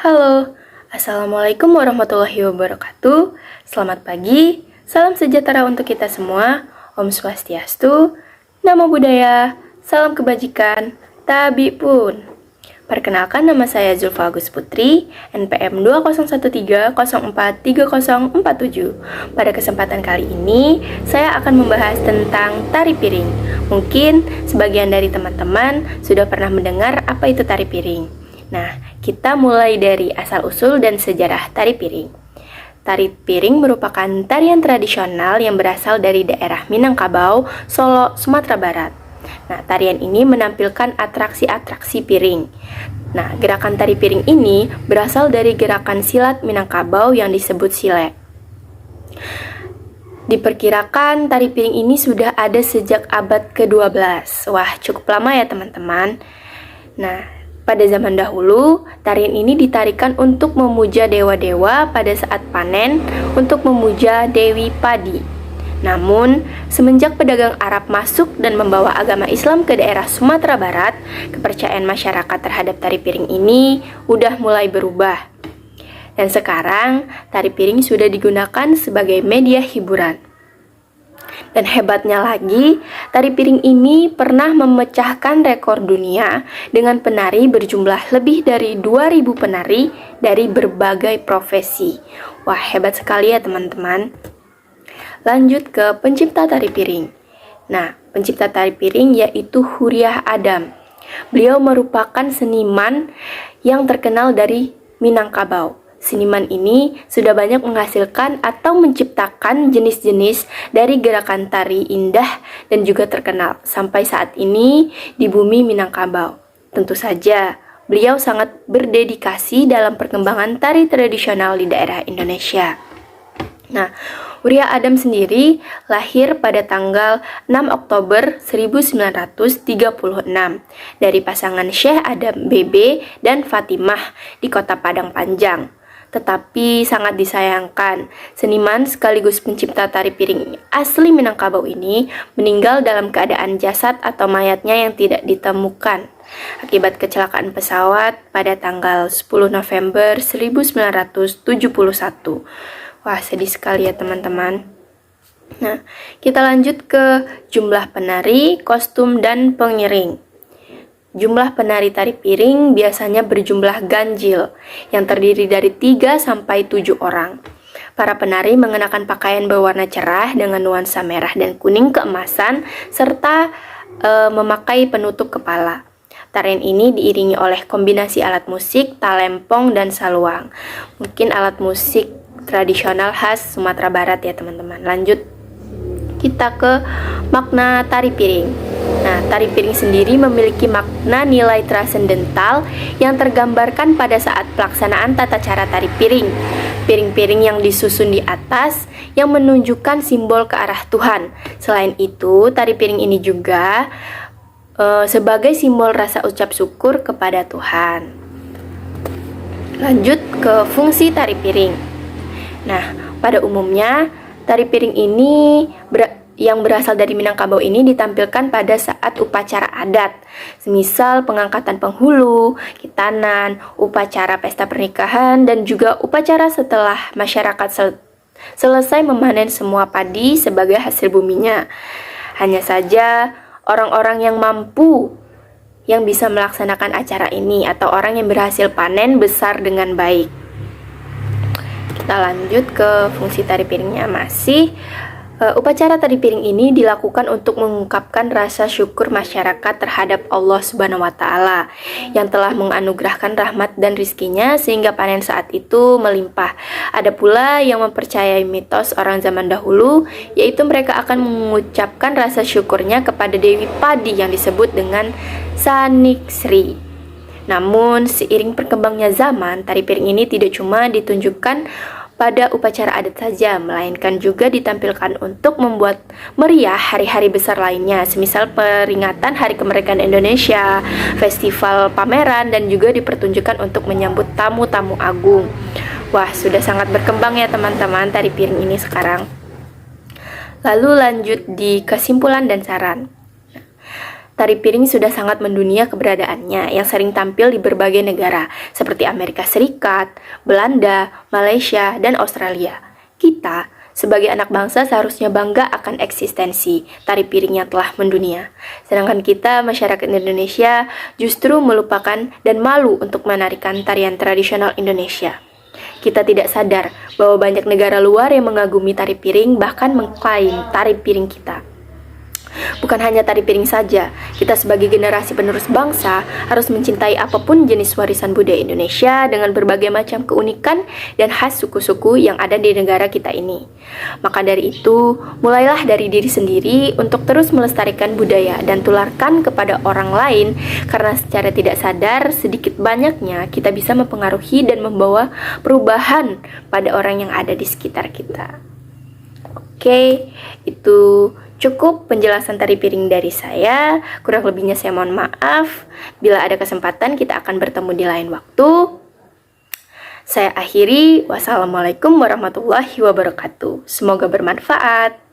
Halo, Assalamualaikum warahmatullahi wabarakatuh. Selamat pagi, salam sejahtera untuk kita semua. Om Swastiastu, Namo Buddhaya, salam kebajikan, Tabi pun. Perkenalkan, nama saya Zulfa Agus Putri, NPM 2013043047. Pada kesempatan kali ini, saya akan membahas tentang tari piring. Mungkin sebagian dari teman-teman sudah pernah mendengar apa itu tari piring. Nah, kita mulai dari asal-usul dan sejarah tari piring. Tari piring merupakan tarian tradisional yang berasal dari daerah Minangkabau, Solo, Sumatera Barat. Nah, tarian ini menampilkan atraksi-atraksi piring. Nah, gerakan tari piring ini berasal dari gerakan silat Minangkabau yang disebut sile. Diperkirakan tari piring ini sudah ada sejak abad ke-12. Wah, cukup lama ya teman-teman. Nah, pada zaman dahulu, tarian ini ditarikan untuk memuja dewa-dewa pada saat panen untuk memuja Dewi Padi. Namun, semenjak pedagang Arab masuk dan membawa agama Islam ke daerah Sumatera Barat, kepercayaan masyarakat terhadap tari piring ini udah mulai berubah. Dan sekarang, tari piring sudah digunakan sebagai media hiburan. Dan hebatnya lagi, tari piring ini pernah memecahkan rekor dunia dengan penari berjumlah lebih dari 2000 penari dari berbagai profesi. Wah, hebat sekali ya teman-teman. Lanjut ke pencipta tari piring. Nah, pencipta tari piring yaitu Huriah Adam. Beliau merupakan seniman yang terkenal dari Minangkabau. Seniman ini sudah banyak menghasilkan atau menciptakan jenis-jenis dari gerakan tari indah dan juga terkenal sampai saat ini di bumi Minangkabau. Tentu saja, beliau sangat berdedikasi dalam perkembangan tari tradisional di daerah Indonesia. Nah, Huriah Adam sendiri lahir pada tanggal 6 Oktober 1936 dari pasangan Syekh Adam BB dan Fatimah di kota Padang Panjang. Tetapi sangat disayangkan, seniman sekaligus pencipta tari piring asli Minangkabau ini meninggal dalam keadaan jasad atau mayatnya yang tidak ditemukan akibat kecelakaan pesawat pada tanggal 10 November 1971. Wah, sedih sekali ya teman-teman. Nah, kita lanjut ke jumlah penari, kostum, dan pengiring. Jumlah penari tari piring biasanya berjumlah ganjil, yang terdiri dari 3 sampai 7 orang. Para penari mengenakan pakaian berwarna cerah dengan nuansa merah dan kuning keemasan, serta memakai penutup kepala. Tarian ini diiringi oleh kombinasi alat musik, talempong, dan saluang. Mungkin alat musik tradisional khas Sumatera Barat ya teman-teman. Lanjut kita ke makna tari piring. Nah, tari piring sendiri memiliki makna nilai trasendental yang tergambarkan pada saat pelaksanaan tata cara tari piring. Piring-piring yang disusun di atas yang menunjukkan simbol ke arah Tuhan. Selain itu, tari piring ini juga sebagai simbol rasa ucap syukur kepada Tuhan. Lanjut ke fungsi tari piring. Nah, pada umumnya tari piring ini yang berasal dari Minangkabau ini ditampilkan pada saat upacara adat, semisal pengangkatan penghulu, khitanan, upacara pesta pernikahan, dan juga upacara setelah masyarakat selesai memanen semua padi sebagai hasil buminya. Hanya saja orang-orang yang mampu yang bisa melaksanakan acara ini atau orang yang berhasil panen besar dengan baik. Kita lanjut ke fungsi tari piringnya masih. Upacara tari piring ini dilakukan untuk mengungkapkan rasa syukur masyarakat terhadap Allah Subhanahu wa Ta'ala yang telah menganugerahkan rahmat dan rizkinya sehingga panen saat itu melimpah. Ada pula yang mempercayai mitos orang zaman dahulu, yaitu mereka akan mengucapkan rasa syukurnya kepada Dewi Padi yang disebut dengan Saniksri. Namun, seiring perkembangnya zaman, tari piring ini tidak cuma ditunjukkan pada upacara adat saja, melainkan juga ditampilkan untuk membuat meriah hari-hari besar lainnya, semisal peringatan Hari Kemerdekaan Indonesia, festival pameran, dan juga dipertunjukkan untuk menyambut tamu-tamu agung. Wah, sudah sangat berkembang ya teman-teman tari piring ini sekarang. Lalu lanjut di kesimpulan dan saran. tari piring sudah sangat mendunia keberadaannya yang sering tampil di berbagai negara seperti Amerika Serikat, Belanda, Malaysia, dan Australia. Kita, sebagai anak bangsa seharusnya bangga akan eksistensi tari piring yang telah mendunia. Sedangkan kita, masyarakat Indonesia, justru melupakan dan malu untuk menarikan tarian tradisional Indonesia. Kita tidak sadar bahwa banyak negara luar yang mengagumi tari piring, bahkan mengklaim tari piring kita. Bukan hanya tari piring saja, kita sebagai generasi penerus bangsa harus mencintai apapun jenis warisan budaya Indonesia dengan berbagai macam keunikan dan khas suku-suku yang ada di negara kita ini. Maka dari itu, mulailah dari diri sendiri untuk terus melestarikan budaya dan tularkan kepada orang lain, karena secara tidak sadar, sedikit banyaknya kita bisa mempengaruhi dan membawa perubahan pada orang yang ada di sekitar kita. Oke, itu cukup penjelasan tari piring dari saya. Kurang lebihnya saya mohon maaf. Bila ada kesempatan kita akan bertemu di lain waktu. Saya akhiri. Wassalamualaikum warahmatullahi wabarakatuh. Semoga bermanfaat.